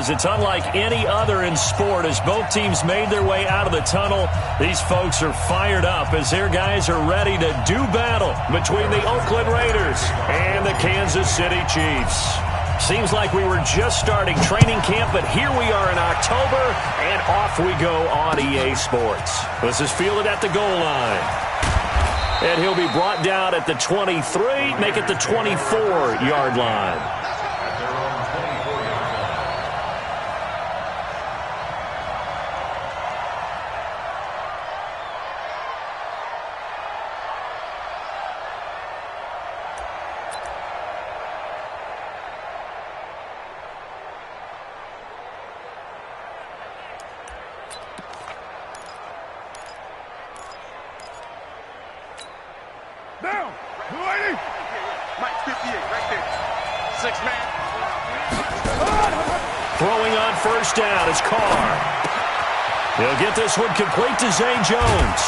is. It's unlike any other in sport. As both teams made their way out of the tunnel, these folks are fired up as their guys are ready to do battle between the Oakland Raiders and the Kansas City Chiefs. Seems like we were just starting training camp, but here we are in October, and off we go on EA Sports. This is fielded at the goal line. And he'll be brought down at the 23, make it the 24-yard line. Down. 280. Mike 58 right there. 6-man. Throwing on first down is Carr. He'll get this one complete to Zay Jones.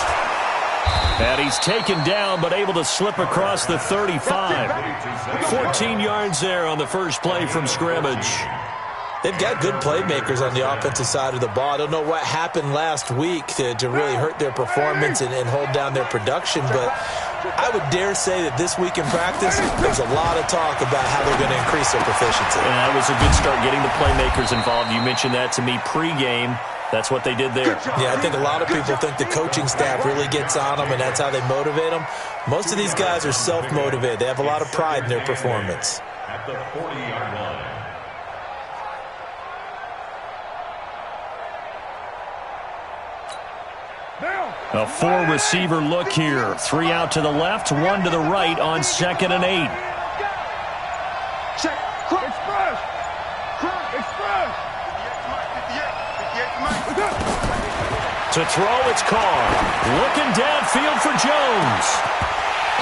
And he's taken down but able to slip across the 35. 14 yards there on the first play from scrimmage. They've got good playmakers on the offensive side of the ball. I don't know what happened last week to really hurt their performance and hold down their production, but I would dare say that this week in practice, there's a lot of talk about how they're going to increase their proficiency. And that was a good start getting the playmakers involved. You mentioned that to me pregame. That's what they did there. Yeah, I think a lot of people think the coaching staff really gets on them, and that's how they motivate them. Most of these guys are self-motivated. They have a lot of pride in their performance. At the 40-yard line. A four-receiver look here. 3 out to the left, 1 to the right on 2nd and 8. Check. Express. Express. To throw, it's Carr. Looking downfield for Jones.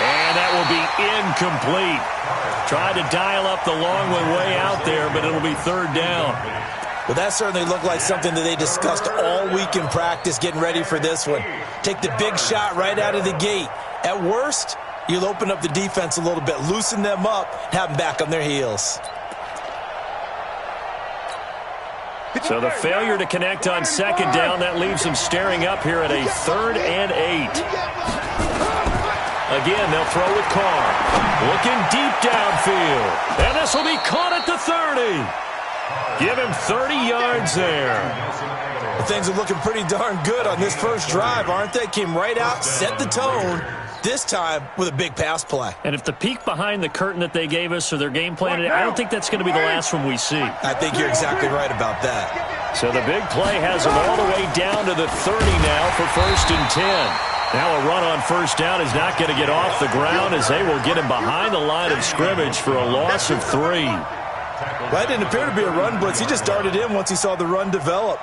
And that will be incomplete. Tried to dial up the long one way out there, but it'll be 3rd down. Well, that certainly looked like something that they discussed all week in practice, getting ready for this one. Take the big shot right out of the gate. At worst, you'll open up the defense a little bit, loosen them up, have them back on their heels. So the failure to connect on 2nd down, that leaves them staring up here at a 3rd and 8. Again, they'll throw with Carr. Looking deep downfield. And this will be caught at the 30. Give him 30 yards there. Things are looking pretty darn good on this first drive, aren't they? Came right out, set the tone, this time with a big pass play. And if the peek behind the curtain that they gave us or their game plan, I don't think that's going to be the last one we see. I think you're exactly right about that. So the big play has them all the way down to the 30 now for 1st and 10. Now a run on first down is not going to get off the ground as they will get him behind the line of scrimmage for a loss of 3. Well, that didn't appear to be a run blitz. He just darted in once he saw the run develop.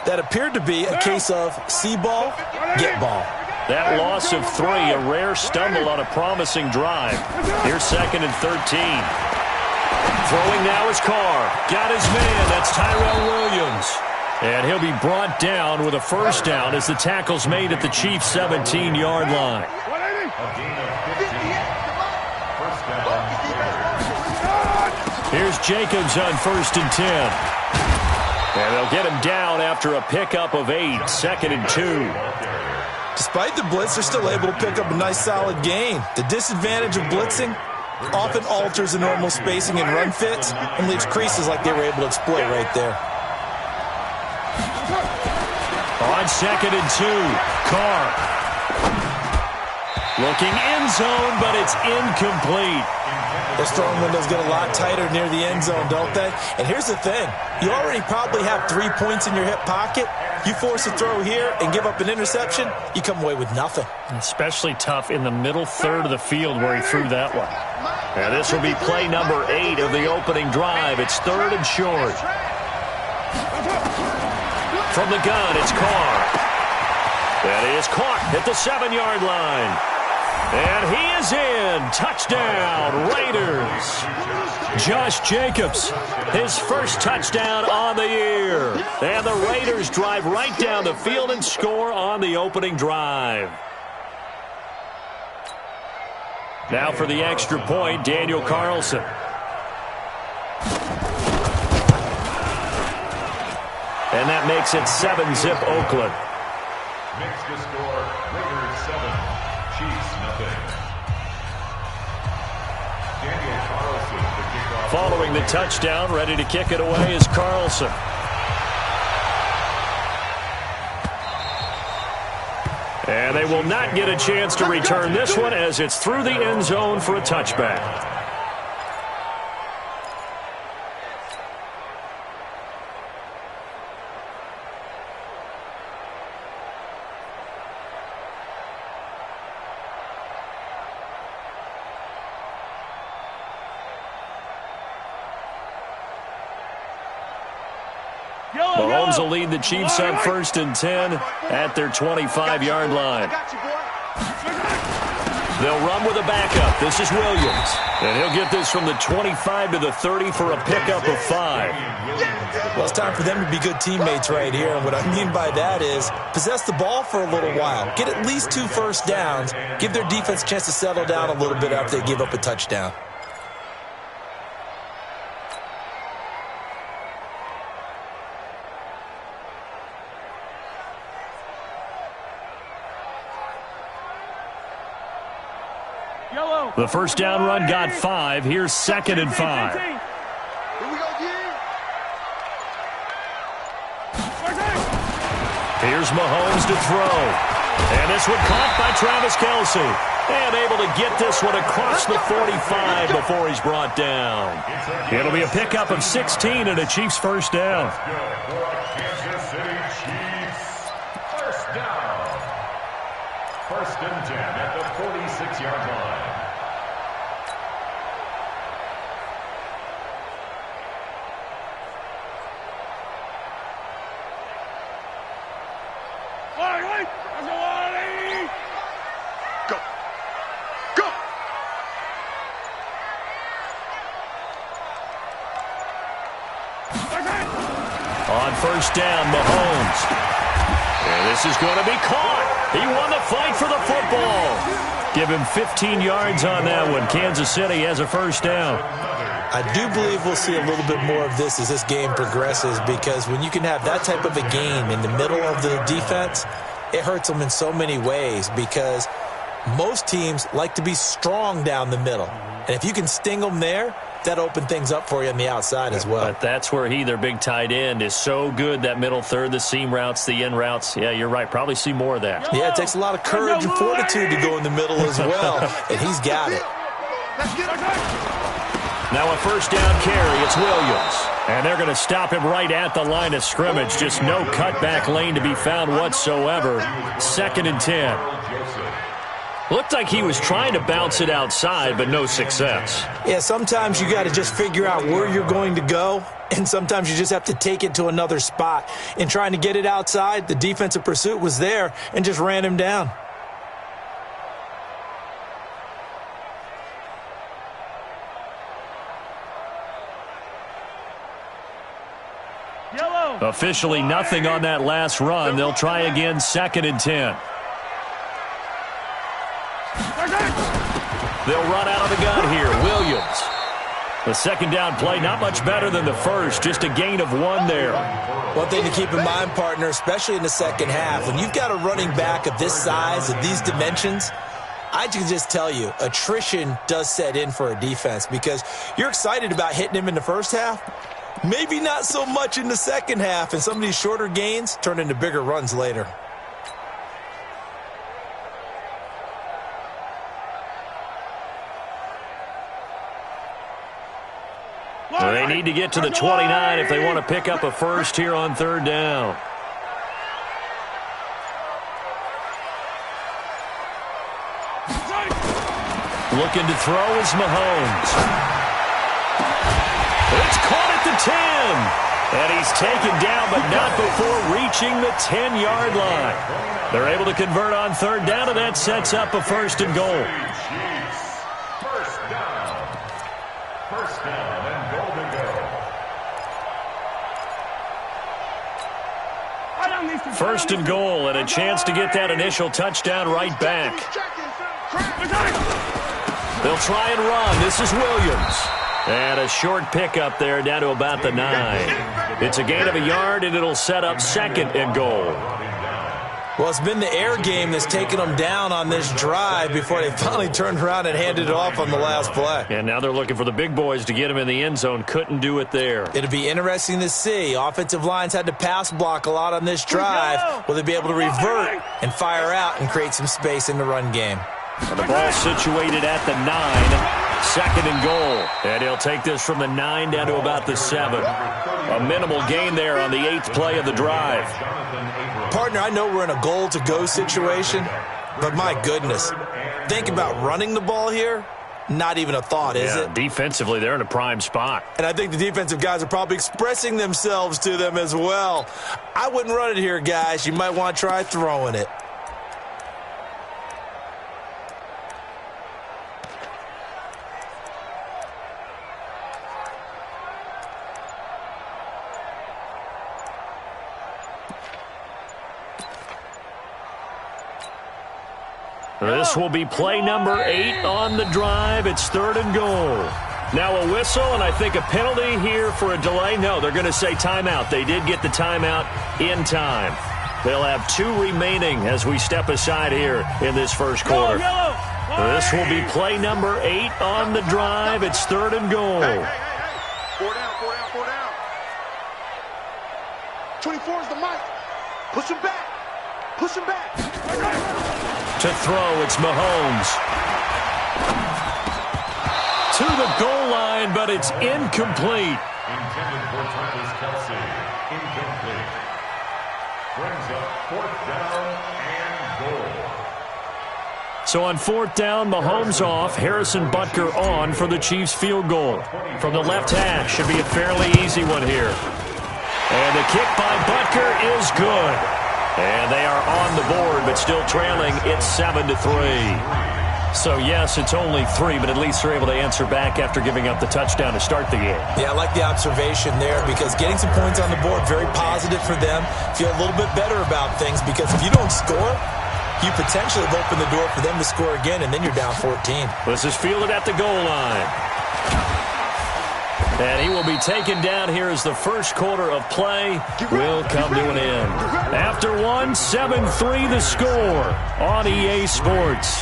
That appeared to be a case of see ball, get ball. That loss of 3, a rare stumble on a promising drive. Here's 2nd and 13. Throwing now is Carr. Got his man. That's Tyrell Williams. And he'll be brought down with a 1st down as the tackle's made at the Chiefs' 17-yard line. Here's Jacobs on 1st and 10. And they'll get him down after a pickup of 8, 2nd and 2. Despite the blitz, they're still able to pick up a nice solid gain. The disadvantage of blitzing often alters the normal spacing and run fits and leaves creases like they were able to exploit right there. On 2nd and 2, Carr. Looking end zone, but it's incomplete. Those throwing windows get a lot tighter near the end zone, don't they? And here's the thing. You already probably have 3 points in your hip pocket. You force a throw here and give up an interception, you come away with nothing. Especially tough in the middle 3rd of the field where he threw that one. And this will be play number 8 of the opening drive. It's 3rd and short. From the gun, it's Carr. That is caught at the 7-yard line. And he is in. Touchdown, Raiders. Josh Jacobs, his first touchdown on the year. And the Raiders drive right down the field and score on the opening drive. Now for the extra point, Daniel Carlson. and that makes it 7-zip Oakland. Makes the score Raiders 7, Chiefs nothing. Daniel Carlson to kick off. Following the touchdown, ready to kick it away is Carlson. And they will not get a chance to return this one as it's through the end zone for a touchback. Mahomes will lead the Chiefs up 1st and 10 at their 25-yard line. They'll run with a backup. This is Williams. And he'll get this from the 25 to the 30 for a pickup of 5. Well, it's time for them to be good teammates right here. And what I mean by that is possess the ball for a little while. Get at least 2 first downs. Give their defense a chance to settle down a little bit after they give up a touchdown. The first down run got 5. Here's 2nd and 5. Here we go, Here's Mahomes to throw. And this one caught by Travis Kelce. And able to get this one across the 45 before he's brought down. It'll be a pickup of 16 and a Chiefs first down. Kansas City Chiefs. First down. 1st and 10 at the 46-yard line. On first down, Mahomes. And this is going to be caught. He won the fight for the football. Give him 15 yards on that one. Kansas City has a first down. I do believe we'll see a little bit more of this as this game progresses, because when you can have that type of a game in the middle of the defense, it hurts them in so many ways, because most teams like to be strong down the middle. And if you can sting them there, that open things up for you on the outside as well. But that's where their big tight end, is so good, that middle third, the seam routes, the in routes. Yeah, you're right. Probably see more of that. Yeah, it takes a lot of courage and fortitude to go in the middle as well, and he's got it. Now a first down carry. It's Williams. And they're going to stop him right at the line of scrimmage. Just no cutback lane to be found whatsoever. 2nd and 10. Looked like he was trying to bounce it outside, but no success. Yeah, sometimes you got to just figure out where you're going to go, and sometimes you just have to take it to another spot. In trying to get it outside, the defensive pursuit was there and just ran him down. Officially nothing on that last run. They'll try again, 2nd and 10. They'll run out of the gun here. Williams. The second down play, not much better than the first. Just a gain of 1 there. One thing to keep in mind, partner, especially in the second half, when you've got a running back of this size, of these dimensions, I can just tell you, attrition does set in for a defense, because you're excited about hitting him in the first half. Maybe not so much in the second half, and some of these shorter gains turn into bigger runs later. Well, they need to get to the 29 if they want to pick up a first here on 3rd down. Looking to throw is Mahomes. It's caught at the 10. And he's taken down, but not before reaching the 10-yard line. They're able to convert on 3rd down, and that sets up a 1st and goal. First down and goal to go. 1st and goal, and a chance to get that initial touchdown right back. They'll try and run. This is Williams. And a short pickup there down to about the 9. It's a gain of a yard, and it'll set up 2nd and goal. Well, it's been the air game that's taken them down on this drive before they finally turned around and handed it off on the last play. And now they're looking for the big boys to get them in the end zone. Couldn't do it there. It'll be interesting to see. Offensive lines had to pass block a lot on this drive. Will they be able to revert and fire out and create some space in the run game? And the ball situated at the 9. 2nd and goal. And he'll take this from the 9 down to about the 7. A minimal gain there on the 8th play of the drive. Partner, I know we're in a goal-to-go situation, but my goodness, think about running the ball here. Not even a thought, is it? Defensively, they're in a prime spot. And I think the defensive guys are probably expressing themselves to them as well. I wouldn't run it here, guys. You might want to try throwing it. This will be play number 8 on the drive. It's 3rd and goal. Now a whistle, and I think a penalty here for a delay. No, they're going to say timeout. They did get the timeout in time. They'll have 2 remaining as we step aside here in this first quarter. This will be play number 8 on the drive. It's 3rd and goal. Hey. 4 down. 24 is the mic. Push him back. To throw, it's Mahomes. To the goal line, but it's incomplete. Intended for Travis Kelce. Incomplete. Brings up 4th down and goal. So on 4th down, Mahomes off, Harrison Butker on for the Chiefs field goal. From the left hash, should be a fairly easy one here. And the kick by Butker is good. And they are on the board, but still trailing. It's 7-3. So, yes, it's only 3, but at least they're able to answer back after giving up the touchdown to start the game. Yeah, I like the observation there because getting some points on the board, very positive for them. Feel a little bit better about things because if you don't score, you potentially have opened the door for them to score again, and then you're down 14. This is fielded at the goal line. And he will be taken down here as the first quarter of play will come to an end. After 1, 7-3 the score on EA Sports.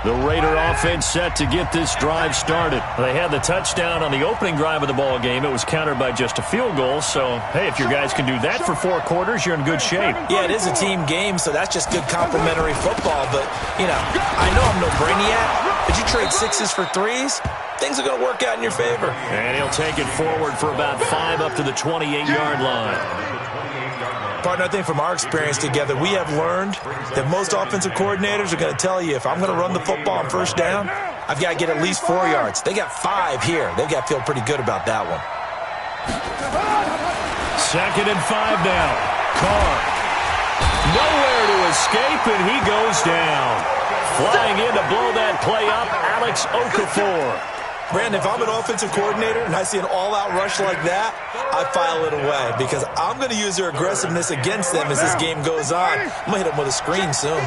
The Raider offense set to get this drive started. They had the touchdown on the opening drive of the ball game. It was countered by just a field goal. So, hey, if your guys can do that for 4 quarters, you're in good shape. Yeah, it is a team game, so that's just good complimentary football. But, I know I'm no brainiac. But you trade 6s for 3s, things are going to work out in your favor. And he'll take it forward for about 5 up to the 28-yard line. Partner, I think from our experience together, we have learned that most offensive coordinators are going to tell you if I'm going to run the football on 1st down, I've got to get at least 4 yards. They got 5 here. They've got to feel pretty good about that one. 2nd and 5 now. Carr. Nowhere to escape, and he goes down. Flying in to blow that play up, Alex Okafor. Brandon, if I'm an offensive coordinator and I see an all-out rush like that, I file it away because I'm going to use their aggressiveness against them as this game goes on. I'm going to hit them with a screen soon.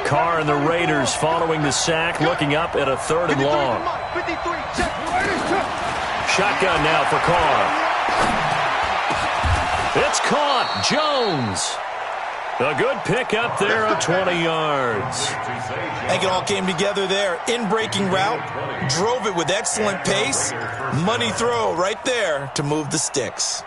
Carr and the Raiders following the sack, looking up at a 3rd and long. Shotgun now for Carr. It's caught. Jones. A good pick up there of 20 yards. I think it all came together there. In-breaking route, drove it with excellent pace. Money throw right there to move the sticks.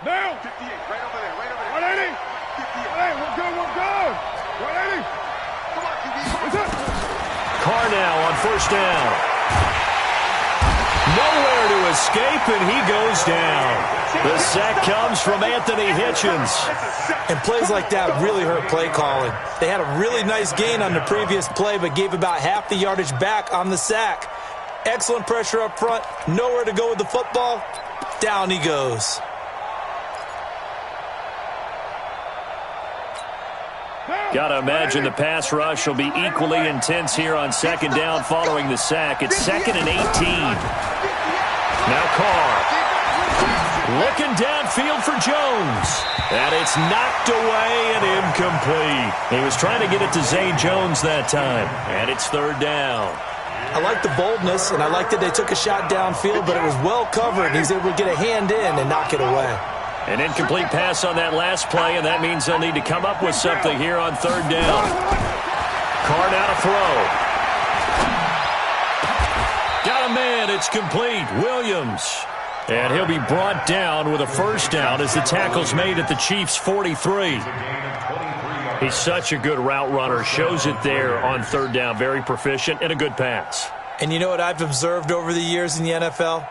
Now! 58, right over there. 180! 58. Hey, we're good. 180! Come on, QB. What's up? Carr now on 1st down. Nowhere to escape, and he goes down. The sack comes from Anthony Hitchens. And plays like that really hurt play calling. They had a really nice gain on the previous play, but gave about half the yardage back on the sack. Excellent pressure up front. Nowhere to go with the football. Down he goes. Now! Got to imagine the pass rush will be equally intense here on second down following the sack. It's 2nd and 18. Now Carr. Looking downfield for Jones. And it's knocked away and incomplete. He was trying to get it to Zay Jones that time. And it's 3rd down. I like the boldness, and I like that they took a shot downfield, but it was well covered. He's able to get a hand in and knock it away. An incomplete pass on that last play, and that means they'll need to come up with something here on 3rd down. Carr now to throw. Got a man. It's complete. Williams. And he'll be brought down with a 1st down as the tackle's made at the Chiefs' 43. He's such a good route runner. Shows it there on 3rd down. Very proficient and a good pass. And you know what I've observed over the years in the NFL?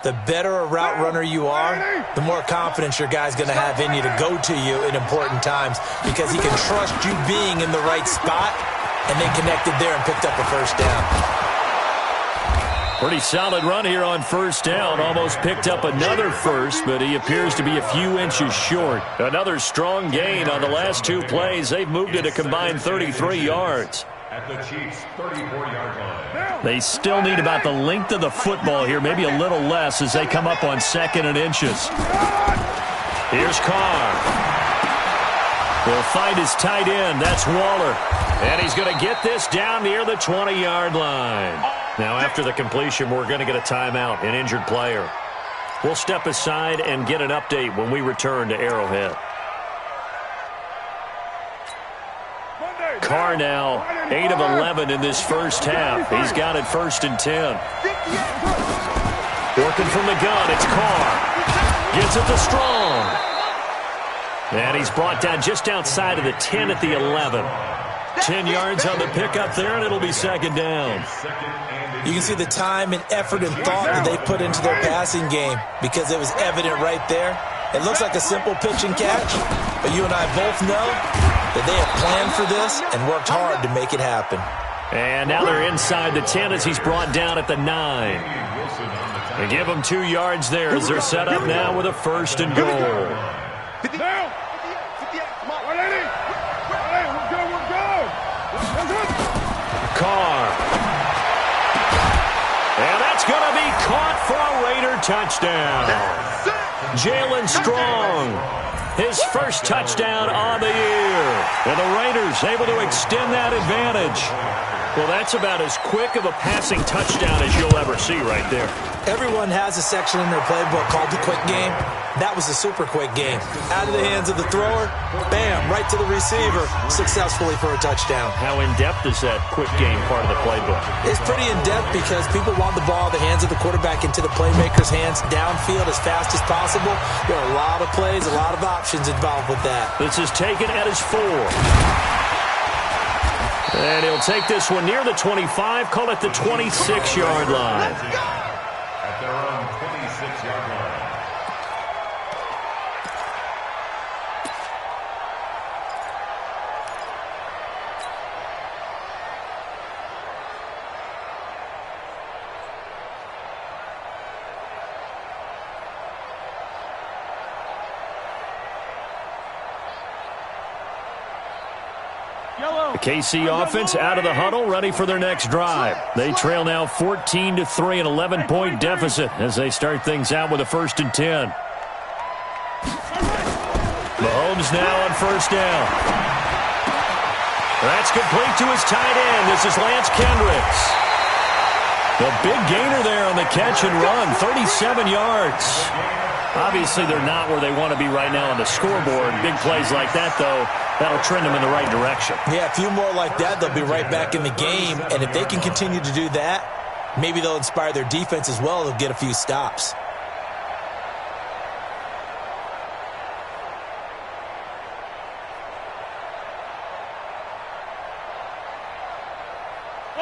The better a route runner you are, the more confidence your guy's going to have in you to go to you in important times because he can trust you being in the right spot, and they connected there and picked up a 1st down. Pretty solid run here on 1st down. Almost picked up another first, but he appears to be a few inches short. Another strong gain on the last 2 plays. They've moved it a combined 33 yards. At the Chiefs' 34-yard line. They still need about the length of the football here, maybe a little less as they come up on 2nd and inches. Here's Carr. He'll find his tight end. That's Waller. And he's going to get this down near the 20-yard line. Now, after the completion, we're going to get a timeout, an injured player. We'll step aside and get an update when we return to Arrowhead. Carr now 8 of 11 in this first half. He's got it 1st and 10. Working from the gun, it's Carr. Gets it to Strong. And he's brought down just outside of the 10 at the 11. 10 yards on the pickup there, and it'll be 2nd down. You can see the time and effort and thought that they put into their passing game because it was evident right there. It looks like a simple pitch and catch, but you and I both know that they have planned for this and worked hard to make it happen. And now they're inside the 10 as he's brought down at the 9. They give him 2 yards there as they're set up now with a 1st and goal. Carr. And that's going to be caught for a Raider touchdown. Jalen Strong, his first touchdown on the year. And the Raiders able to extend that advantage. Well, that's about as quick of a passing touchdown as you'll ever see right there. Everyone has a section in their playbook called the quick game. That was a super quick game. Out of the hands of the thrower, bam, right to the receiver, successfully for a touchdown. How in-depth is that quick game part of the playbook? It's pretty in-depth because people want the ball in the hands of the quarterback into the playmaker's hands downfield as fast as possible. There are a lot of plays, a lot of options involved with that. This is taken at his 4. And he'll take this one near the 25, call it the 26-yard line. At their own 26-yard line. The KC offense out of the huddle, ready for their next drive. They trail now 14-3, an 11-point deficit as they start things out with a 1st and 10. Mahomes now on 1st down. That's complete to his tight end. This is Lance Kendricks. The big gainer there on the catch and run, 37 yards. Obviously, they're not where they want to be right now on the scoreboard. Big plays like that, though, that'll trend them in the right direction. Yeah, a few more like that, they'll be right back in the game. And if they can continue to do that, maybe they'll inspire their defense as well. They'll get a few stops.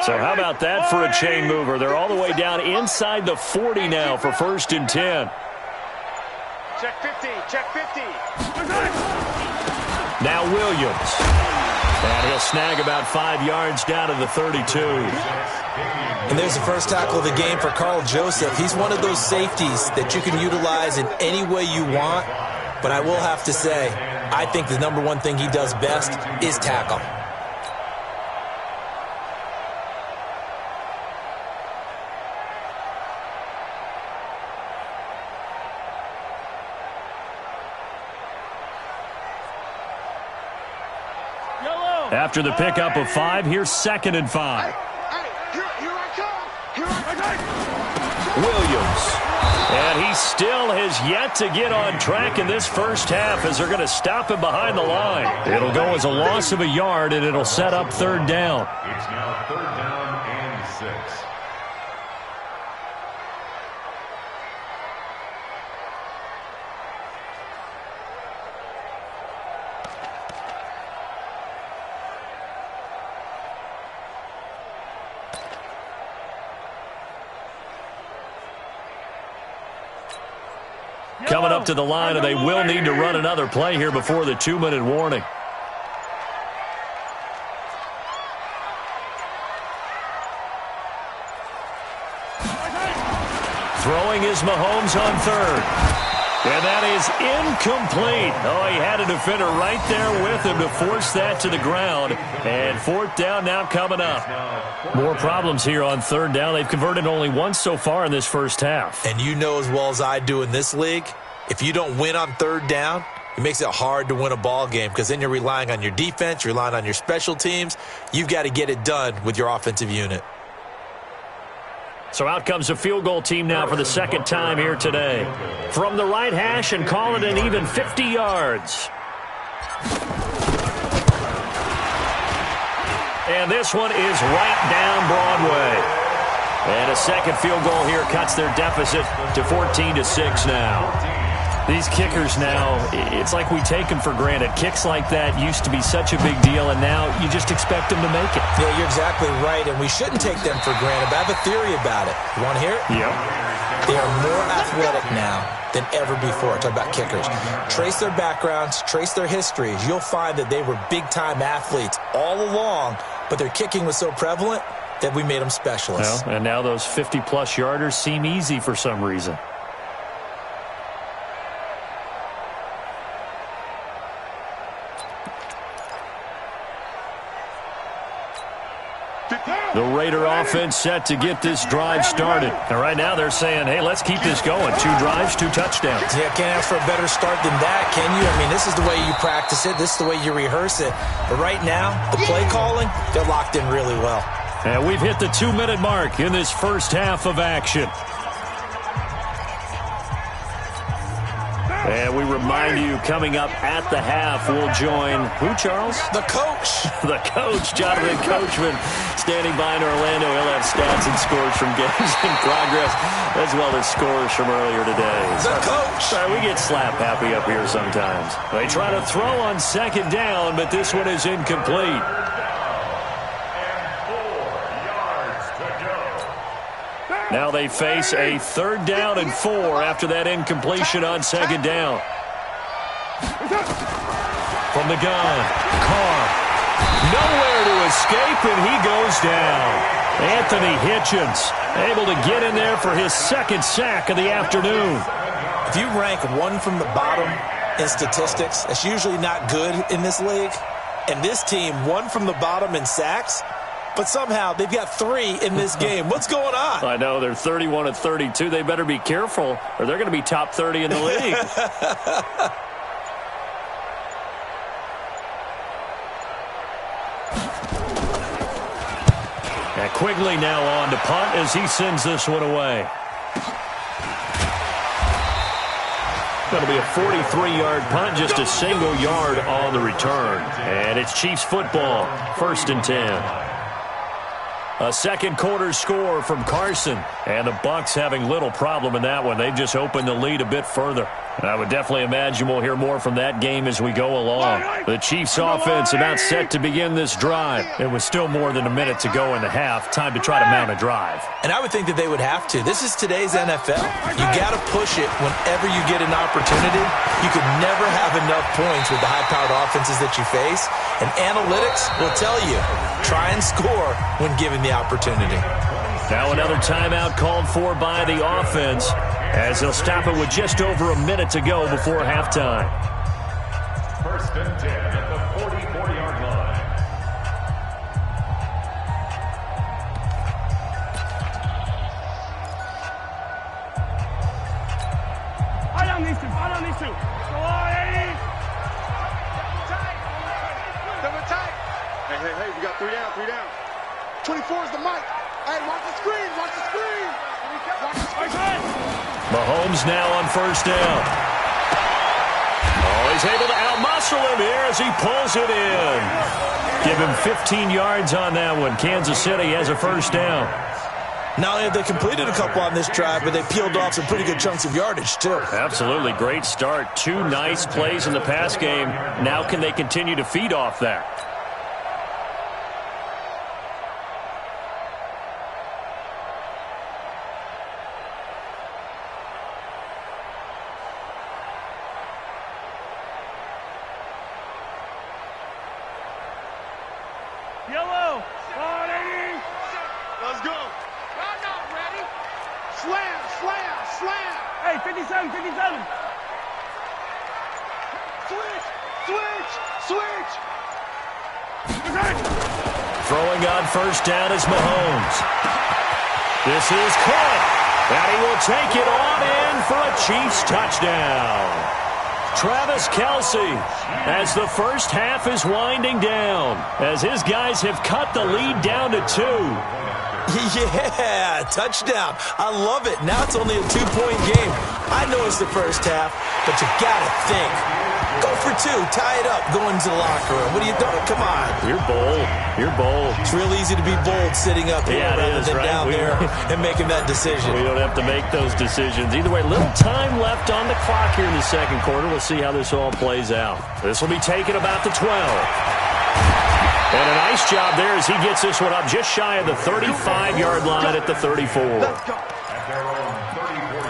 So how about that for a chain mover? They're all the way down inside the 40 now for 1st and 10. Check 50, check 50. Now Williams. And he'll snag about 5 yards down to the 32. And there's the first tackle of the game for Carl Joseph. He's one of those safeties that you can utilize in any way you want. but I will have to say, I think the number one thing he does best is tackle. After the pickup of 5, here's 2nd and 5. Here I come. Here I come. Williams. And he still has yet to get on track in this first half as they're going to stop him behind the line. It'll go as a loss of a yard, and it'll set up 3rd down. It's now 3rd down and 6. Coming up to the line, and they will need to run another play here before the 2-minute warning. Throwing is Mahomes on 3rd. And that is incomplete. Oh, he had a defender right there with him to force that to the ground. And 4th down now coming up. More problems here on 3rd down. They've converted only once so far in this first half. And you know as well as I do in this league, if you don't win on 3rd down, it makes it hard to win a ball game because then you're relying on your defense, you're relying on your special teams. You've got to get it done with your offensive unit. So out comes a field goal team now for the 2nd time here today. From the right hash and call it an even 50 yards. And this one is right down Broadway. And a 2nd field goal here cuts their deficit to 14-6 now. These kickers now, it's like we take them for granted. Kicks like that used to be such a big deal, and now you just expect them to make it. Yeah, you're exactly right, and we shouldn't take them for granted, but I have a theory about it. You want to hear it? Yep. They are more athletic now than ever before. Talk about kickers. Trace their backgrounds, trace their histories. You'll find that they were big-time athletes all along, but their kicking was so prevalent that we made them specialists. Well, and now those 50-plus yarders seem easy for some reason. The Raider offense set to get this drive started. And right now they're saying, hey, let's keep this going. 2 drives, 2 touchdowns. Yeah, can't ask for a better start than that, can you? I mean, this is the way you practice it. This is the way you rehearse it. But right now, the play calling, they're locked in really well. And we've hit the 2-minute mark in this first half of action. And we remind you, coming up at the half, we'll join who, Charles? The coach. The coach, Jonathan Coachman, standing by in Orlando. He'll have stats and scores from games in progress, as well as scores from earlier today. The coach. Sorry, we get slap happy up here sometimes. They try to throw on 2nd down, but this one is incomplete. Now they face a 3rd down and 4 after that incompletion on 2nd down. From the gun, Carr. Nowhere to escape, and he goes down. Anthony Hitchens able to get in there for his 2nd sack of the afternoon. If you rank 1 from the bottom in statistics, that's usually not good in this league. And this team, 1 from the bottom in sacks, but somehow they've got 3 in this game. What's going on? I know, they're 31-32. They better be careful, or they're going to be top 30 in the league. And Quigley now on to punt as he sends this one away. Going to be a 43-yard punt, just a single yard on the return. And it's Chiefs football, 1st and 10. A 2nd quarter score from Carson, and the Bucs having little problem in that one. They've just opened the lead a bit further. And I would definitely imagine we'll hear more from that game as we go along. The Chiefs offense about set to begin this drive. It was still more than a minute to go in the half. Time to try to mount a drive. And I would think that they would have to. This is today's NFL. You got to push it whenever you get an opportunity. You could never have enough points with the high-powered offenses that you face. And analytics will tell you, try and score when given the opportunity. Now another timeout called for by the offense. as they'll stop it with just over a minute to go before halftime. 1st and 10 at the 44-yard line. Eye on these two. Eye on these two. Go on, Eddie. Double tight. Hey, we got 3 down, 3 down. 24 is the mic. Hey, watch the screen, watch the screen. Watch the screen. Mahomes now on 1st down. Oh, he's able to outmuscle him here as he pulls it in. Give him 15 yards on that one. Kansas City has a 1st down. Not only have they completed a couple on this drive, but they peeled off some pretty good chunks of yardage, too. Absolutely. Great start. 2 nice plays in the pass game. Now can they continue to feed off that? Yellow. On, Eddie. Let's go. I'm not ready. Slam, slam, slam. Hey, 57, 57. Switch, switch, switch. Throwing on 1st down is Mahomes. This is caught. And he will take it on in for a Chiefs touchdown. Travis Kelce, as the first half is winding down, as his guys have cut the lead down to 2. Yeah, touchdown. I love it. Now it's only a 2-point game. I know it's the first half, but you got to think. Go for 2. Tie it up. Go into the locker room. What are you doing? Come on. You're bold. You're bold. It's real easy to be bold sitting up here rather than right? down there and making that decision. We don't have to make those decisions. Either way, little time left on the clock here in the second quarter. We'll see how this all plays out. This will be taken about the 12. And a nice job there as he gets this one up just shy of the 35-yard line at the 34. Let's go. At their own 34-yard line.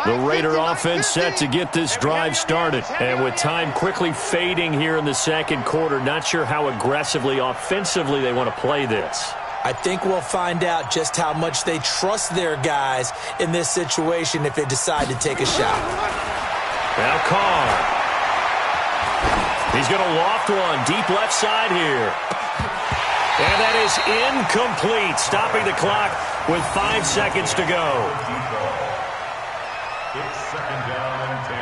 The Raider offense set to get this drive started. And with time quickly fading here in the second quarter, not sure how aggressively, offensively they want to play this. I think we'll find out just how much they trust their guys in this situation if they decide to take a shot. Now Carr. He's going to loft one deep left side here. And that is incomplete, stopping the clock with 5 seconds to go. It's 2nd down and 10.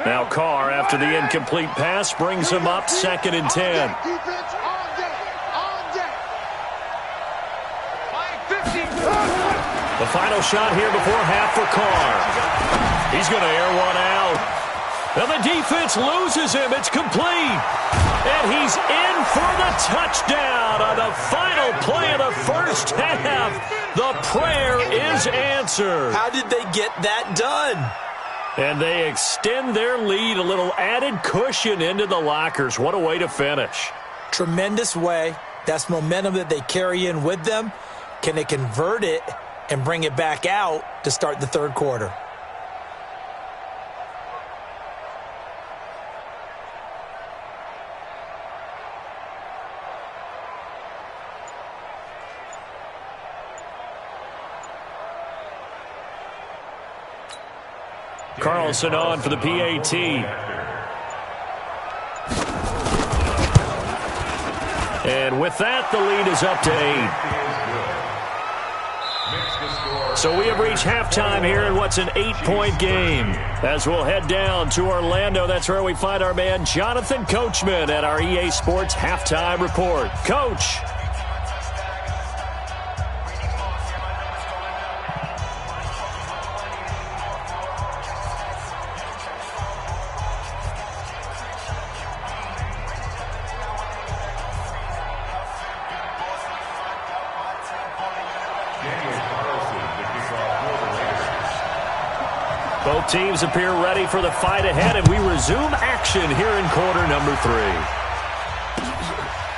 Now Carr, after the incomplete pass, brings him up 2nd and 10. Defense on deck, on deck. 550. The final shot here before half for Carr. He's going to air one out. And the defense loses him. It's complete. And he's in for the touchdown on the final play of the first half. The prayer is answered. How did they get that done? And they extend their lead, a little added cushion into the lockers. What a way to finish. Tremendous way. That's momentum that they carry in with them. Can they convert it and bring it back out to start the third quarter? Carlson on for the PAT. And with that, the lead is up to 8. So we have reached halftime here in what's an 8-point game. As we'll head down to Orlando, that's where we find our man Jonathan Coachman at our EA Sports Halftime Report. Coach. teams appear ready for the fight ahead, and we resume action here in quarter number 3.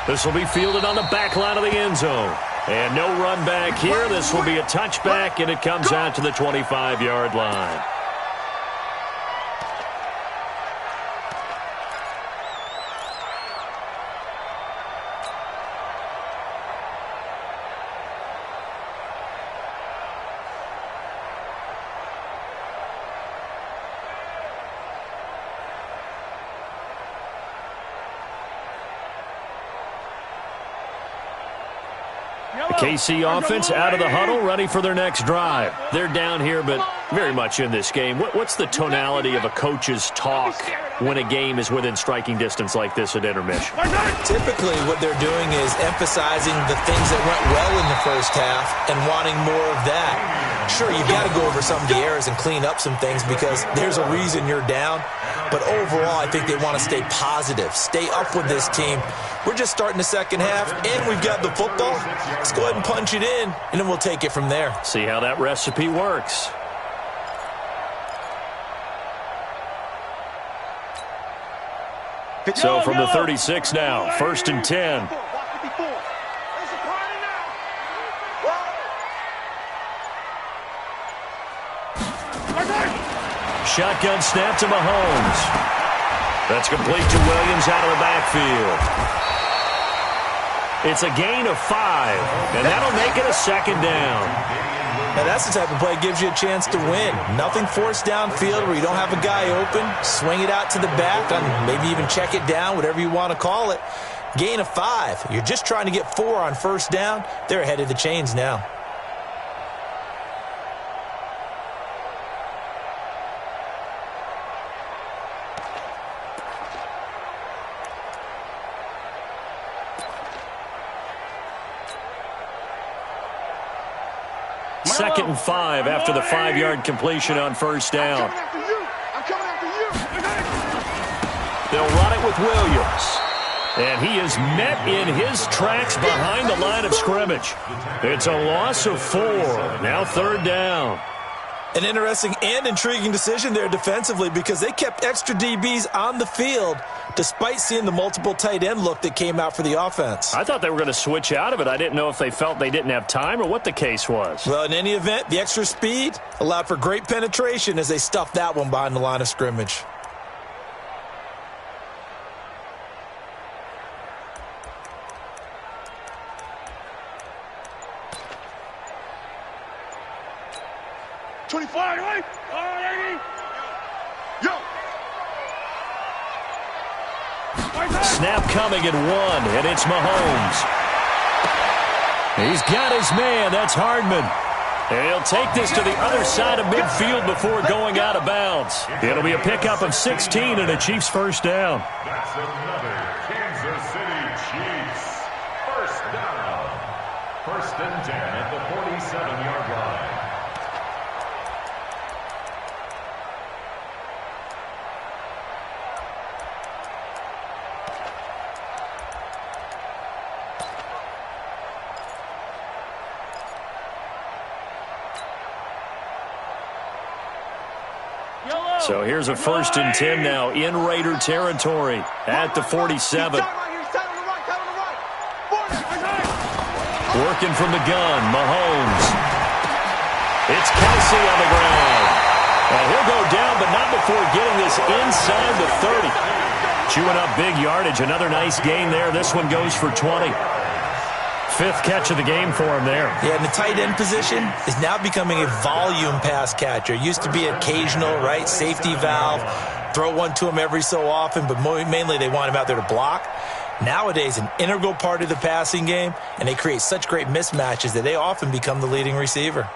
This will be fielded on the back line of the end zone. And no run back here. This will be a touchback, and it comes out to the 25-yard line. KC offense out of the huddle, ready for their next drive. They're down here, but very much in this game. What's the tonality of a coach's talk when a game is within striking distance like this at intermission? Typically, what they're doing is emphasizing the things that went well in the first half and wanting more of that. Sure, you've got to go over some of the errors and clean up some things because there's a reason you're down. But overall, I think they want to stay positive, stay up with this team. We're just starting the second half, and we've got the football. Let's go ahead and punch it in, and then we'll take it from there. See how that recipe works. So from the 36 now, 1st and 10. Shotgun snap to Mahomes. That's complete to Williams out of the backfield. It's a gain of 5, and that'll make it a 2nd down. Now that's the type of play that gives you a chance to win. Nothing forced downfield where you don't have a guy open. Swing it out to the back, maybe even check it down, whatever you want to call it. Gain of 5. You're just trying to get 4 on 1st down. They're ahead of the chains now. Second and 5 after the 5-yard completion on 1st down. They'll run it with Williams. And he is met in his tracks behind the line of scrimmage. It's a loss of 4. Now 3rd down. An interesting and intriguing decision there defensively because they kept extra DBs on the field despite seeing the multiple tight end look that came out for the offense. I thought they were going to switch out of it. I didn't know if they felt they didn't have time or what the case was. Well, in any event, the extra speed allowed for great penetration as they stuffed that one behind the line of scrimmage. Snap coming at 1, and it's Mahomes. He's got his man. That's Hardman. And he'll take this to the other side of midfield before going out of bounds. It'll be a pickup of 16 and a Chiefs 1st down. That's another Kansas City Chiefs 1st down. 1st and 10 at the 47-yard line. So here's a 1st and 10 now in Raider territory at the 47. Working from the gun, Mahomes. It's Kelsey on the ground. And he'll go down, but not before getting this inside the 30. Chewing up big yardage. Another nice gain there. This one goes for 20. 5th catch of the game for him there. Yeah, and the tight end position is now becoming a volume pass catcher. Used to be occasional, right, safety valve, throw one to him every so often, but mainly they want him out there to block. Nowadays, an integral part of the passing game, and they create such great mismatches that they often become the leading receiver.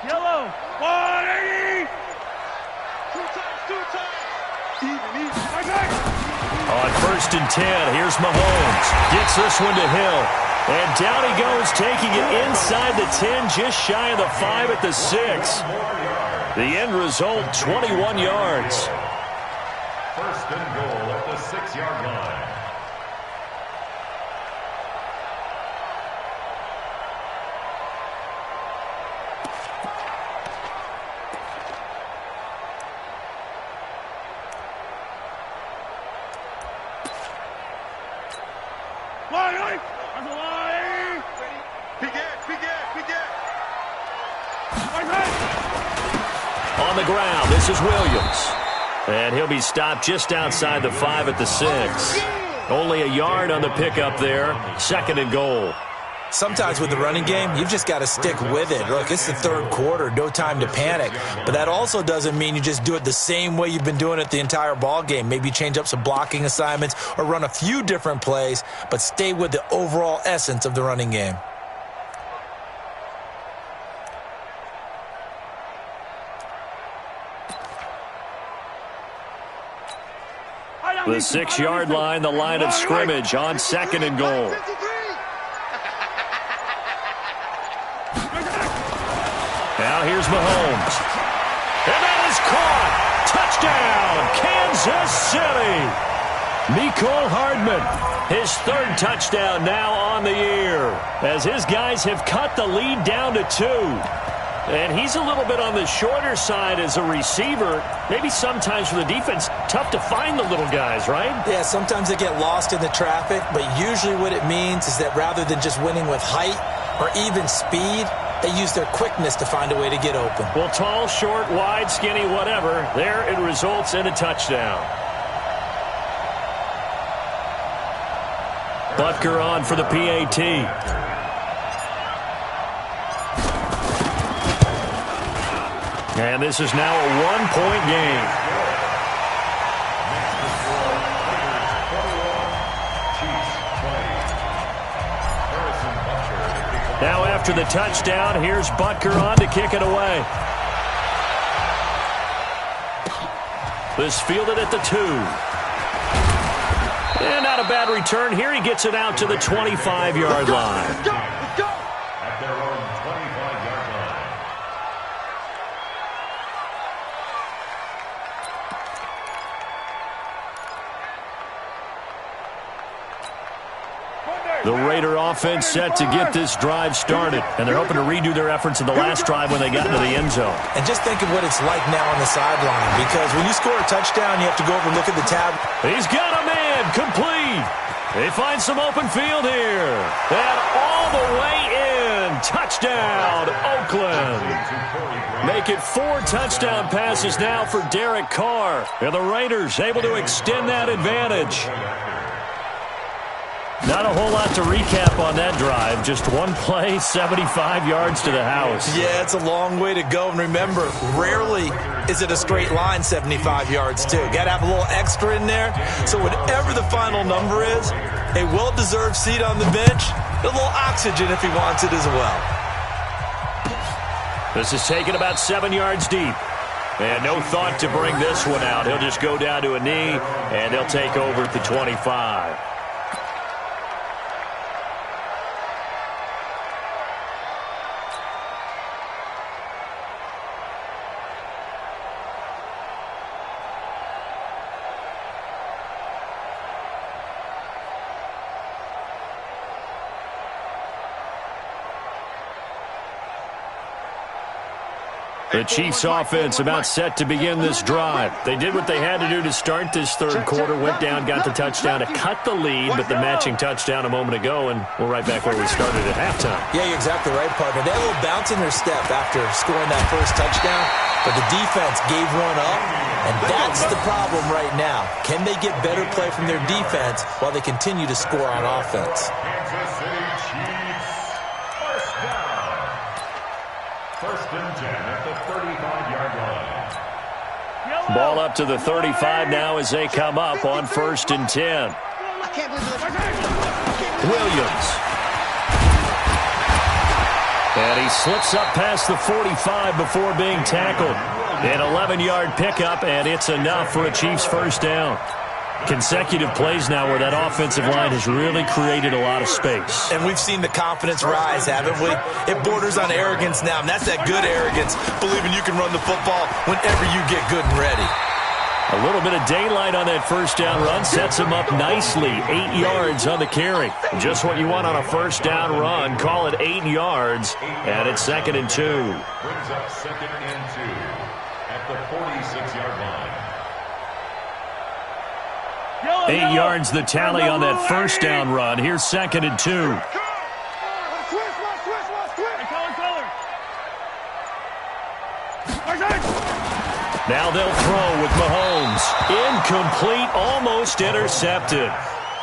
Yellow, 180. Two times. Even. On 1st and 10, here's Mahomes. Gets this one to Hill. And down he goes, taking it inside the 10, just shy of the 5 at the 6. The end result, 21 yards. First and goal at the 6-yard line. On the ground, this is Williams. And he'll be stopped just outside the 5 at the 6. Only a yard on the pickup there. Second and goal. Sometimes with the running game, you've just got to stick with it. Look, it's the third quarter, no time to panic. But that also doesn't mean you just do it the same way you've been doing it the entire ball game. Maybe change up some blocking assignments or run a few different plays, but stay with the overall essence of the running game. The 6-yard line, the line of scrimmage on second and goal. Now here's Mahomes. And that is caught. Touchdown, Kansas City. Mecole Hardman, his third touchdown now on the year, as his guys have cut the lead down to 2. And he's a little bit on the shorter side as a receiver. Maybe sometimes for the defense, tough to find the little guys, right? Yeah, sometimes they get lost in the traffic, but usually what it means is that rather than just winning with height or even speed, they use their quickness to find a way to get open. Well, tall, short, wide, skinny, whatever, there it results in a touchdown. Butker on for the PAT. And this is now a one-point game. Now after the touchdown, here's Butker on to kick it away. This fielded at the 2. And not a bad return here. He gets it out to the 25-yard line. Let's go! At their own 25-yard line. The Raider offense set to get this drive started, and they're hoping to redo their efforts in the last drive when they got into the end zone. And just think of what it's like now on the sideline, because when you score a touchdown, you have to go over and look at the tab. He's got a man, complete. They find some open field here. And all the way in. Touchdown, Oakland. Make it 4 touchdown passes now for Derek Carr. And the Raiders able to extend that advantage. Not a whole lot to recap on that drive. Just one play, 75 yards to the house. Yeah, it's a long way to go. And remember, rarely is it a straight line 75 yards, too. Got to have a little extra in there. So whatever the final number is, a well-deserved seat on the bench, a little oxygen if he wants it as well. This is taken about 7 yards deep. And no thought to bring this one out. He'll just go down to a knee, and they'll take over at the 25. The Chiefs offense about set to begin this drive. They did what they had to do to start this third quarter, went down, got the touchdown to cut the lead, but the matching touchdown a moment ago, and we're right back where we started at halftime. Yeah, you're exactly right, partner. They had a little bounce in their step after scoring that first touchdown, but the defense gave one up, and that's the problem right now. Can they get better play from their defense while they continue to score on offense? Kansas City Chiefs. First down. First and 10 at the 35-yard line. Ball up to the 35 now as they come up on 1st and 10. Williams. And he slips up past the 45 before being tackled. An 11-yard pickup, and it's enough for a Chiefs first down. Consecutive plays now where that offensive line has really created a lot of space. And we've seen the confidence rise, haven't we? It borders on arrogance now, and that's that good arrogance, believing you can run the football whenever you get good and ready. A little bit of daylight on that first down run sets him up nicely. 8 yards on the carry. Just what you want on a first down run. Call it 8 yards, and it's 2nd and 2. Brings up 2nd and 2 at the 46-yard line. 8 yards the tally on that first down run. Here's 2nd and 2. Now they'll throw with Mahomes. Incomplete, almost intercepted.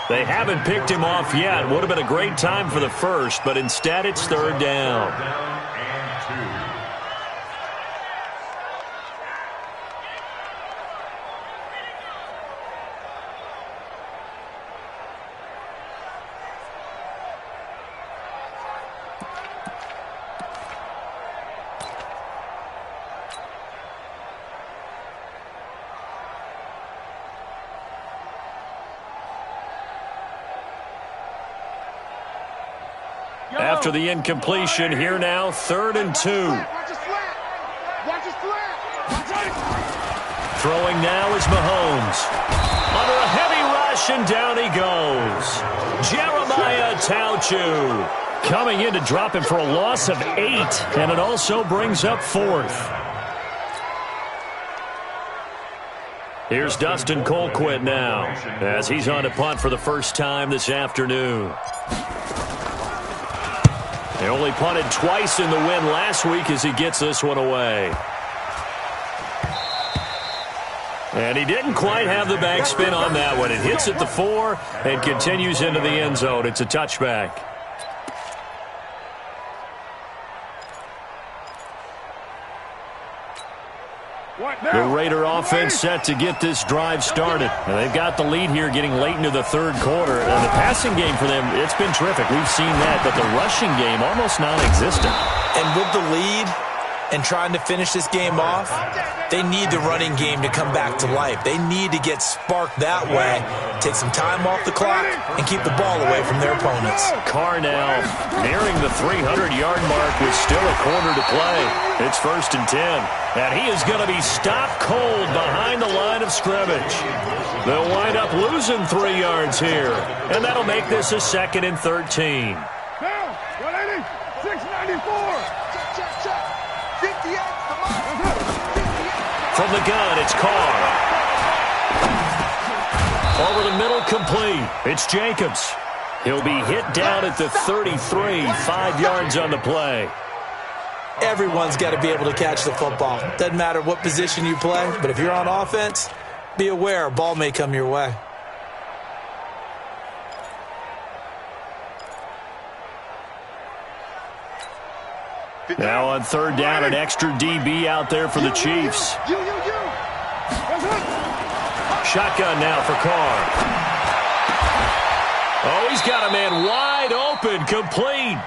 They haven't picked him off yet. Would have been a great time for the first, but instead it's 3rd down. After the incompletion, here now, 3rd and 2. Throwing now is Mahomes. Under a heavy rush, and down he goes. Jeremiah Tauchu coming in to drop him for a loss of 8, and it also brings up 4th. Here's Dustin Colquitt now, as he's on to punt for the first time this afternoon. They only punted twice in the win last week as he gets this one away. And he didn't quite have the backspin on that one. It hits at the 4 and continues into the end zone. It's a touchback. The Raider offense set to get this drive started. And they've got the lead here getting late into the 3rd quarter. And the passing game for them, it's been terrific. We've seen that. But the rushing game, almost non-existent. And with the lead and trying to finish this game off, they need the running game to come back to life. They need to get sparked that way, take some time off the clock, and keep the ball away from their opponents. Carr now nearing the 300-yard mark with still a quarter to play. It's 1st and 10. And he is going to be stopped cold behind the line of scrimmage. They'll wind up losing 3 yards here. And that'll make this a 2nd and 13. Now, 180, 694. From the gun, it's Carr. Over the middle, complete. It's Jacobs. He'll be hit down at the 33, 5 yards on the play. Everyone's got to be able to catch the football. Doesn't matter what position you play, but if you're on offense, be aware a ball may come your way. Now on 3rd down, an extra DB out there for the Chiefs. Shotgun now for Carr. Oh, he's got a man wide open, complete.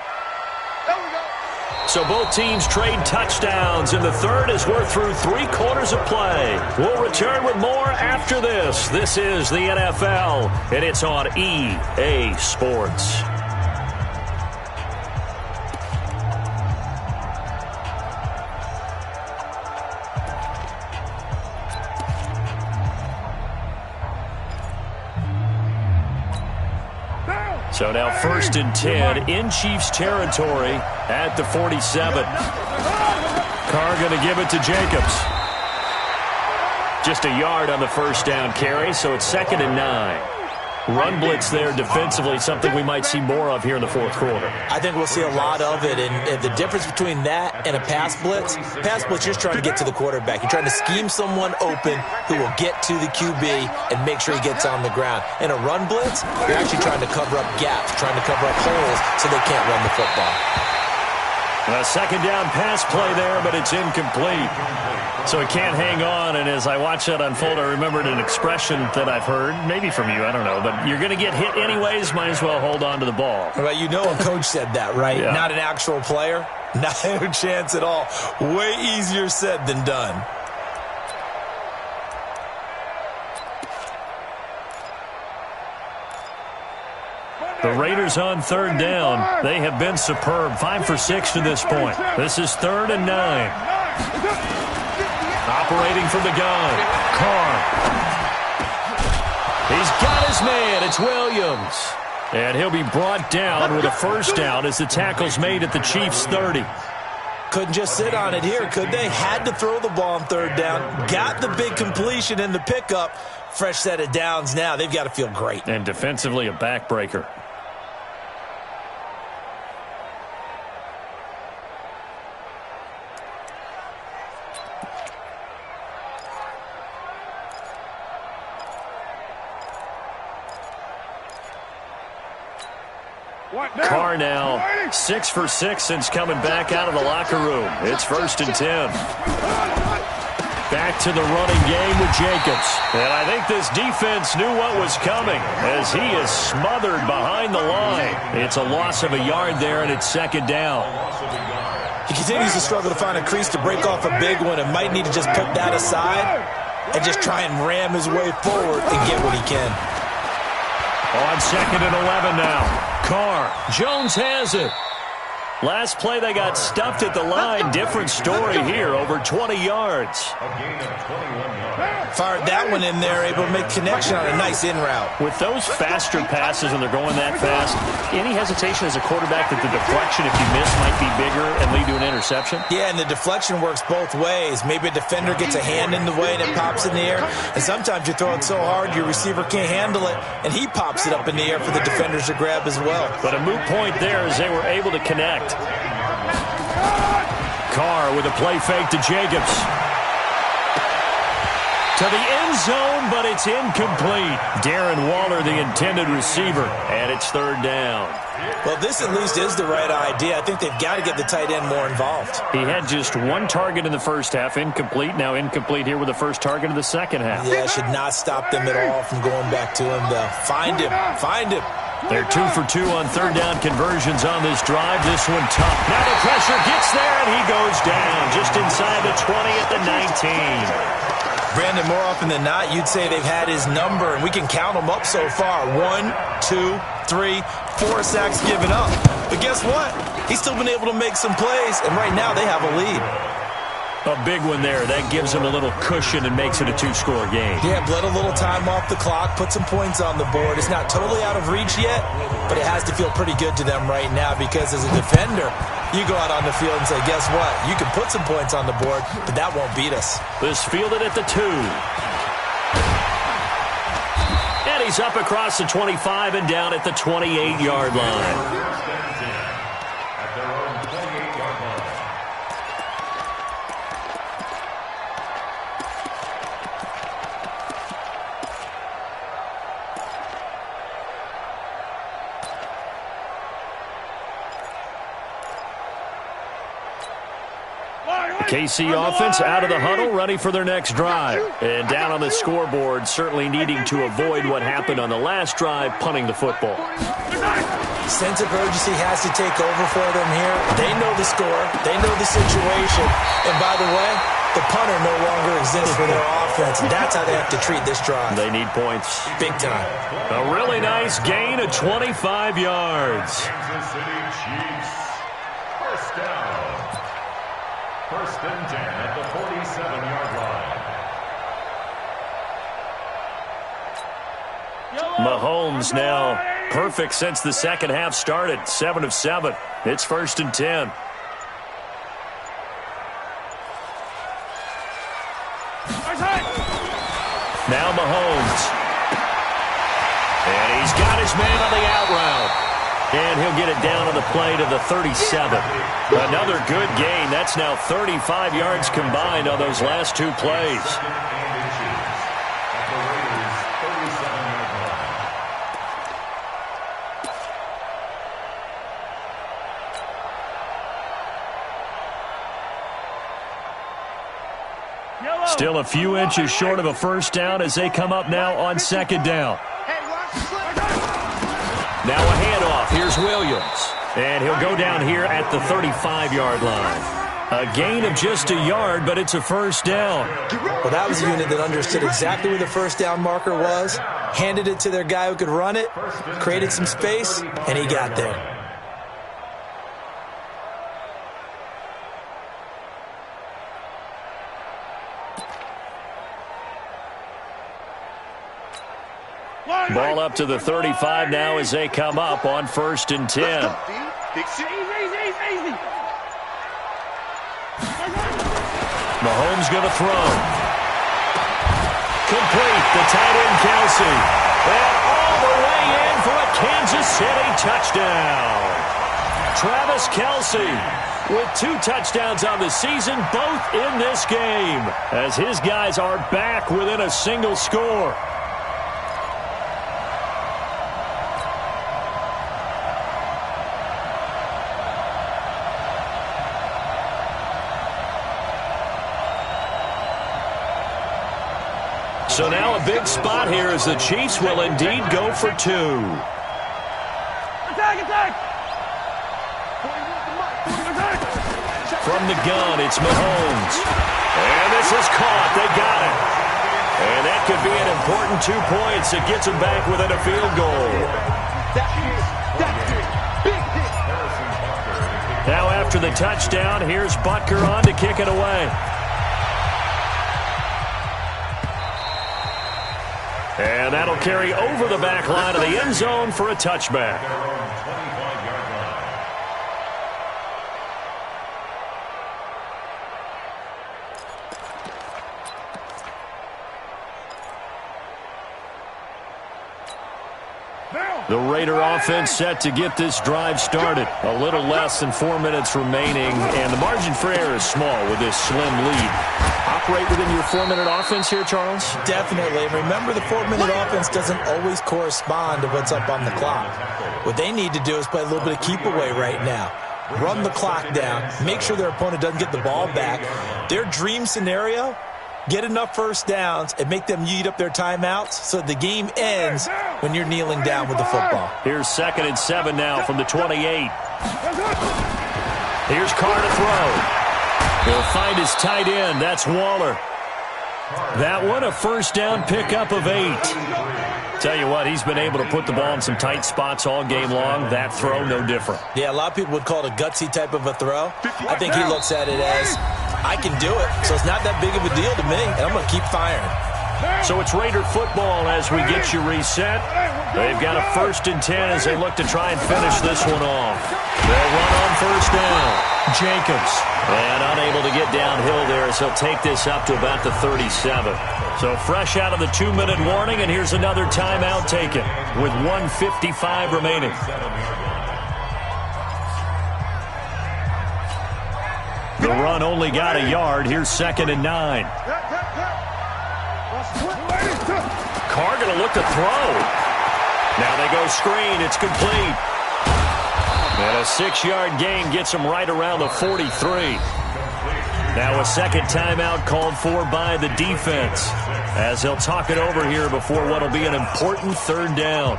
So both teams trade touchdowns, and the 3rd as we're through 3 quarters of play. We'll return with more after this. This is the NFL, and it's on EA Sports. So now 1st and 10 in Chiefs territory at the 47. Carr going to give it to Jacobs. Just a yard on the first down carry, so it's 2nd and 9. Run blitz there defensively, something we might see more of here in the 4th quarter. I think we'll see a lot of it, and the difference between that and a pass blitz, you're just trying to get to the quarterback. You're trying to scheme someone open who will get to the QB and make sure he gets on the ground. In a run blitz, you're actually trying to cover up gaps, trying to cover up holes so they can't run the football. A 2nd down pass play there, but it's incomplete. So he can't hang on, and as I watch that unfold, I remembered an expression that I've heard, maybe from you, I don't know, but you're going to get hit anyways, might as well hold on to the ball. Well, you know a coach said that, right? Yeah. Not an actual player. Not a chance at all. Way easier said than done. The Raiders on third down. They have been superb. 5 for 6 to this point. This is 3rd and 9. Operating from the gun. Carr. He's got his man. It's Williams. And he'll be brought down with a first down as the tackle's made at the Chiefs' 30. Couldn't just sit on it here, could they? Had to throw the ball on third down. Got the big completion in the pickup. Fresh set of downs now. They've got to feel great. And defensively, a backbreaker. Carr now 6 for 6 since coming back out of the locker room. It's 1st and 10. Back to the running game with Jacobs. And I think this defense knew what was coming as he is smothered behind the line. It's a loss of a yard there, and it's 2nd down. He continues to struggle to find a crease to break off a big one and might need to just put that aside and just try and ram his way forward and get what he can. On 2nd and 11 now. Carr. Jones has it. Last play, they got stuffed at the line. Different story here, over 20 yards. Fired that one in there, able to make connection on a nice in route. With those faster passes when they're going that fast, any hesitation as a quarterback that the deflection, if you miss, might be bigger and lead to an interception? Yeah, and the deflection works both ways. Maybe a defender gets a hand in the way and it pops in the air. And sometimes you throw it so hard your receiver can't handle it, and he pops it up in the air for the defenders to grab as well. But a moot point there as they were able to connect. Carr with a play fake to Jacobs. To the end zone, but it's incomplete. Darren Waller, the intended receiver, and it's 3rd down. Well, this at least is the right idea. I think they've got to get the tight end more involved. He had just 1 target in the first half, incomplete. Now incomplete here with the first target of the second half. Yeah, should not stop them at all from going back to him, though. Find him. Find him. They're 2 for 2 on 3rd down conversions on this drive. This one tough. Now the pressure gets there, and he goes down just inside the 20 at the 19. Brandon, more often than not, you'd say they've had his number, and we can count them up so far. 1, 2, 3, 4 sacks given up. But guess what? He's still been able to make some plays, and right now they have a lead. A big one there. That gives him a little cushion and makes it a 2-score game. Yeah, bled a little time off the clock, put some points on the board. It's not totally out of reach yet, but it has to feel pretty good to them right now because as a defender, you go out on the field and say, guess what? You can put some points on the board, but that won't beat us. This fielded at the 2. And he's up across the 25 and down at the 28-yard line. KC offense out of the huddle, ready for their next drive. And down on the scoreboard, certainly needing to avoid what happened on the last drive, punting the football. Sense of urgency has to take over for them here. They know the score. They know the situation. And by the way, the punter no longer exists for their offense. That's how they have to treat this drive. They need points. Big time. A really nice gain of 25 yards. Kansas City Chiefs. First down. 1st and 10 at the 47-yard line. Mahomes now perfect since the second half started. 7 of 7. It's 1st and 10. Now Mahomes. And he's got his man on the out route. And he'll get it down on the play to the 37. Another good gain. That's now 35 yards combined on those last 2 plays. Still a few inches short of a first down as they come up now on 2nd down. Now a handoff. Here's Williams. And he'll go down here at the 35-yard line. A gain of just a yard, but it's a first down. Well, that was a unit that understood exactly where the first down marker was, handed it to their guy who could run it, created some space, and he got there. Ball up to the 35 now as they come up on 1st and 10. Mahomes going to throw. Complete. The tight end, Kelsey. And all the way in for a Kansas City touchdown. Travis Kelsey with 2 touchdowns on the season, both in this game, as his guys are back within a single score. So now a big spot here as the Chiefs will indeed go for 2. Attack! From the gun, it's Mahomes. And this is caught. They got it. And that could be an important 2 points. It gets them back within a field goal. Now after the touchdown, here's Butker on to kick it away. And that'll carry over the back line of the end zone for a touchback. The Raider offense set to get this drive started. A little less than 4 minutes remaining, and the margin for error is small with this slim lead. Operate within your 4-minute offense here, Charles? Definitely. And remember, the 4-minute offense doesn't always correspond to what's up on the clock. What they need to do is play a little bit of keep away right now. Run the clock down. Make sure their opponent doesn't get the ball back. Their dream scenario, get enough first downs and make them eat up their timeouts so the game ends when you're kneeling down with the football. Here's 2nd and 7 now from the 28. Here's Carr to throw. He'll find his tight end. That's Waller. That one, a first down pickup of 8. Tell you what, he's been able to put the ball in some tight spots all game long. That throw, no different. Yeah, a lot of people would call it a gutsy type of a throw. I think he looks at it as, I can do it, so it's not that big of a deal to me, and I'm going to keep firing. So it's Raider football as we get you reset. They've got a 1st and 10 as they look to try and finish this one off. They'll run on first down. Jacobs. And unable to get downhill there as he'll take this up to about the 37. So fresh out of the 2-minute warning, and here's another timeout taken with 1:55 remaining. The run only got a yard. Here's 2nd and 9. Carr going to look to throw. Now they go screen. It's complete. And a 6-yard gain gets him right around the 43. Now a second timeout called for by the defense as they'll talk it over here before what will be an important 3rd down.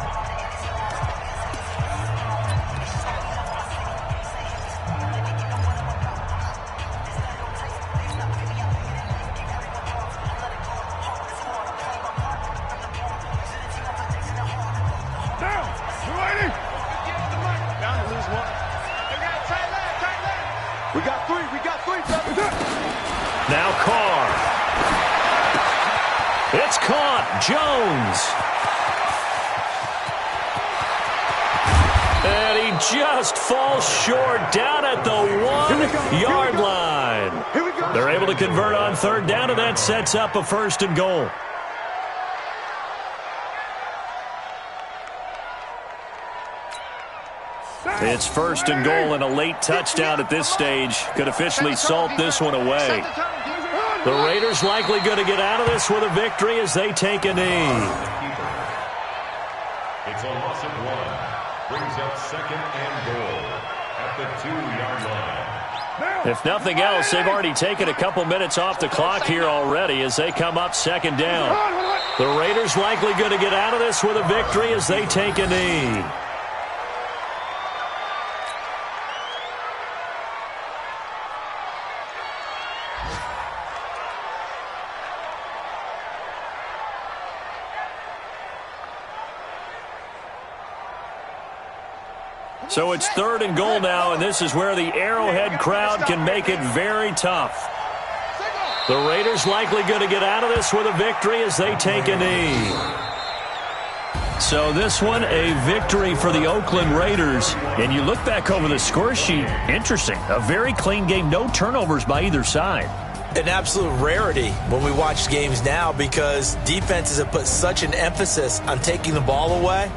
Now Carr. It's caught. Jones. And he just falls short down at the 1-yard line. They're able to convert on 3rd down, and that sets up a 1st and goal. It's 1st and goal, and a late touchdown at this stage could officially salt this one away. The Raiders likely going to get out of this with a victory as they take a knee. It's a loss of 1. Brings up 2nd and goal at the 2-yard line. If nothing else, they've already taken a couple minutes off the clock here already as they come up 2nd down. The Raiders likely going to get out of this with a victory as they take a knee. So it's 3rd and goal now, and this is where the Arrowhead crowd can make it very tough. The Raiders likely going to get out of this with a victory as they take a knee. So this one, a victory for the Oakland Raiders. And you look back over the score sheet, interesting. A very clean game, no turnovers by either side. An absolute rarity when we watch games now because defenses have put such an emphasis on taking the ball away.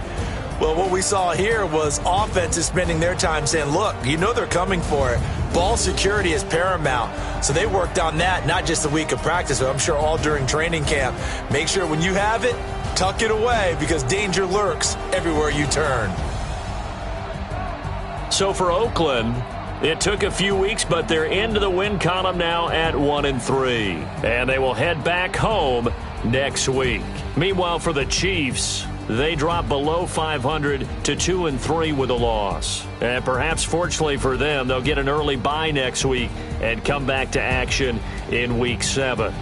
Well, what we saw here was offenses spending their time saying, look, you know they're coming for it. Ball security is paramount. So they worked on that, not just a week of practice, but I'm sure all during training camp. Make sure when you have it, tuck it away because danger lurks everywhere you turn. So for Oakland, it took a few weeks, but they're into the win column now at 1-3. And they will head back home next week. Meanwhile, for the Chiefs, they drop below 500 to 2-3 with a loss. And perhaps fortunately for them, they'll get an early bye next week and come back to action in Week 7.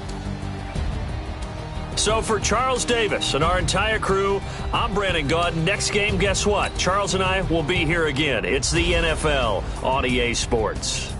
So for Charles Davis and our entire crew, I'm Brandon Gaudin. Next game, guess what? Charles and I will be here again. It's the NFL on EA Sports.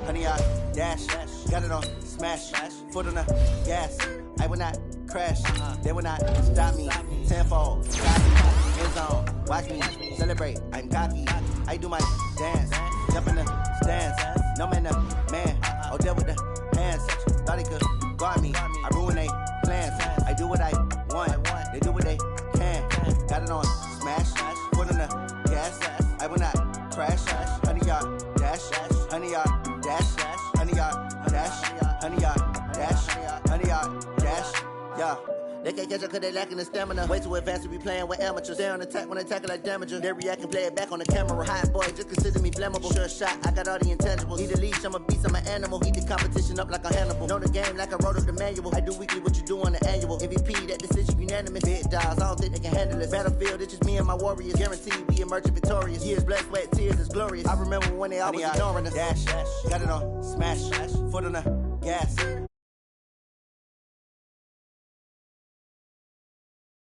Honey, I dash, got it on smash, foot on the gas. I will not crash, they will not stop me. Tenfold, end zone, watch me celebrate. I'm cocky, I do my dance, jump in the stands. No man, man, oh deal with the hands. Thought he could guard me, I ruin they plans. I do what I want, they do what they can. Got it on smash, foot on the gas. I will not crash, honey, y'all dash, honey, y'all dash, honey, y'all dash, honey, y'all dash, honey, y'all dash, yeah. They can't catch up cause they lacking the stamina. Way too advanced to be playing with amateurs. Stay on attack when attacking like damager. They react and play it back on the camera. Hot boy, just consider me flammable. Sure shot, I got all the intangibles. Need a leash, I'm a beast, I'm an animal. Eat the competition up like a Hannibal. Know the game like I wrote up the manual. I do weekly what you do on the annual. MVP, that decision unanimous. Big dogs, I don't think they can handle it. Battlefield, it's just me and my warriors. Guaranteed we emerge victorious. Years, blood, sweat, tears, is glorious. I remember when they always ignoring us. Dash, got it on smash, foot on the gas.